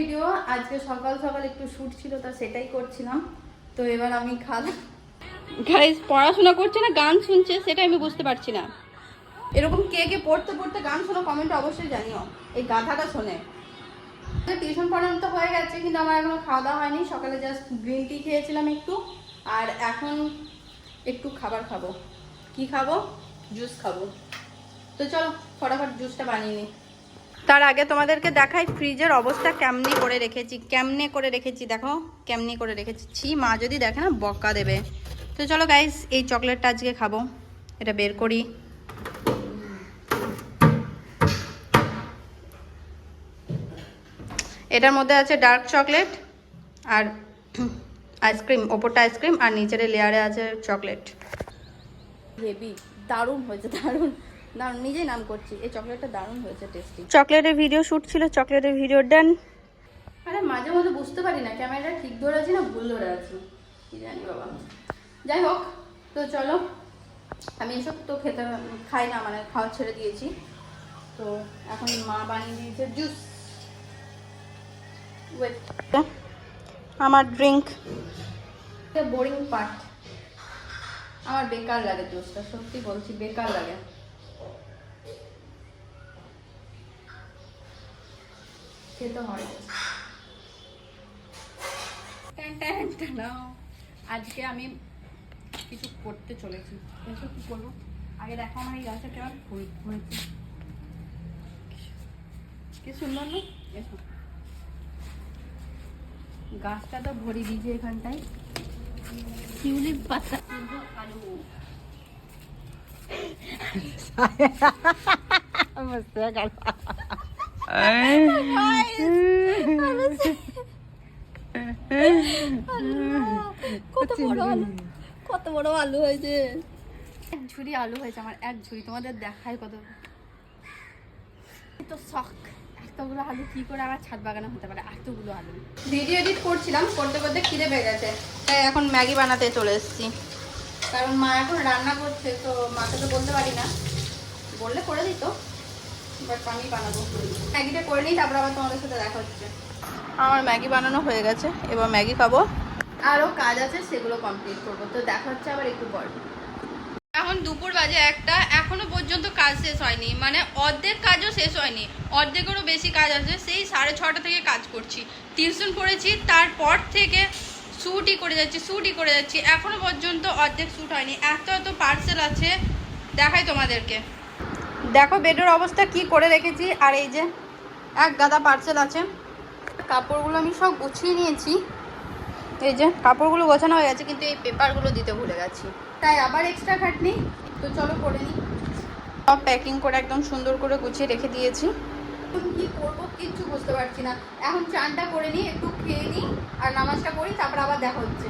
Video. আজকে সকাল সকাল একটু শুট ছিল, তা সেটাই করছিলাম। তো এবার আমি খালাম। গাইস পড়াশোনা করছে না গান শুনছে সেটা আমি বুঝতে পারছি না। এরকম কে কে পড়তে পড়তে গান শোনো কমেন্টে অবশ্যই জানিও। এই গাধাটা শোনে। টিউশন পড়ানো তো হয়ে গেছে, কিন্তু আমার এখনো খাওয়া দাওয়া হয়নি। সকালে জাস্ট গ্রিন টি খেয়েছিলাম একটু, আর এখন একটু খাবার খাবো। কি খাবো? জুস খাবো। তো চলো ফটাফট জুসটা বানিয়ে নিই। তার আগে তোমাদেরকে দেখাই ফ্রিজের অবস্থা কেমনি করে রেখেছি। দেখো কেমনি করে রেখেছি। ছি, মা যদি দেখে না বকা দেবে। তো চলো গাইস, এই চকলেটটা আজকে খাবো। এটা বের করি। এটার মধ্যে আছে ডার্ক চকলেট আর আইসক্রিম, ওপরটা আইসক্রিম আর নিচের লেয়ারে আছে চকলেট। হেভি, দারুণ হয়েছে, দারুণ দারুণ, নিজেই নাম করছি। এই চকলেটটা দারুণ হয়েছে, টেস্টি। চকলেটের ভিডিও শ্যুট ছিল, চকলেটের ভিডিও ডান। আরে মাঝে মাঝে বুঝতে পারি না ক্যামেরাটা ঠিক ধরে আছি না ভুল ধরে আছি, কি জানি বাবা। যাই হোক, তো চলো। আমি এসব তো খাই না, মানে খাওয়া ছেড়ে দিয়েছি। তো এখন মা বানিয়ে দিয়েছে জুস। আমার ড্রিঙ্ক। বোরিং পার্ট, আমার বেকার লাগে জুসটা, সত্যি বলছি বেকার লাগে। খেতে হয়। আজকে আমি কিছু করতে চলেছি। এসব কি করবো? আগে দেখো আমার এই গাছটা কেমন ফুল হয়েছে, কি সুন্দর না? এসো, গাছটা তো ভরি দিয়েছে এখানটায় শিউলির পাতা, আলু। কত বড় আলু হয়েছে, এক ঝুড়ি আলু হয়েছে আমার, এক ঝুড়ি। তোমাদের দেখায় কত তো শখ। এতগুলো আলু কি করে আমার ছাদ বাগানে হতে পারে? এতগুলো আলু। ভিডিও এডিট করছিলাম, করতে করতে খিদে পেয়ে গেছে, তাই এখন ম্যাগি বানাতে চলে এসেছি। কারণ মা এখন রান্না করছে, তো মাকে তো বলতে পারি না, বললে করে দিত, বাট আমি বানাবো। ম্যাগিটা করে নিই, তারপর আবার তোমাদের সাথে দেখা হচ্ছে। আমার ম্যাগি বানানো হয়ে গেছে, এবার ম্যাগি খাবো। আরও কাজ আছে, সেগুলো কমপ্লিট করবো। তো দেখা হচ্ছে আবার একটু পর। এখন দুপুর বাজে 1টা, এখনো পর্যন্ত কাজ শেষ হয়নি, মানে অর্ধেক কাজও শেষ হয়নি, অর্ধেকেরও বেশি কাজ আছে। সেই 6:30 থেকে কাজ করছি, টিউশন পড়েছি, তারপর থেকে শ্যুটই করে যাচ্ছি, এখনো পর্যন্ত অর্ধেক শ্যুট হয়নি। এত পার্সেল আছে, দেখাই তোমাদেরকে। দেখো বেডের অবস্থা কি করে রেখেছি, আর এই যে এক গাদা পার্সেল আছে। কাপড়গুলো আমি সব গুছিয়ে নিয়েছি, এই যে কাপড়গুলো গোছানো হয়ে গেছে, কিন্তু এই পেপারগুলো দিতে ভুলে গেছি, তাই আবার এক্সট্রা খাটনি। তো চলো করে নিই। সব প্যাকিং করে একদম সুন্দর করে গুছিয়ে রেখে দিয়েছি। কি করবো কিচ্ছু বুঝতে পারছি না। এখন চানটা করে নিই, একটু খেয়ে নিই আর নামাজটা করি, তারপর আবার দেখা হচ্ছে।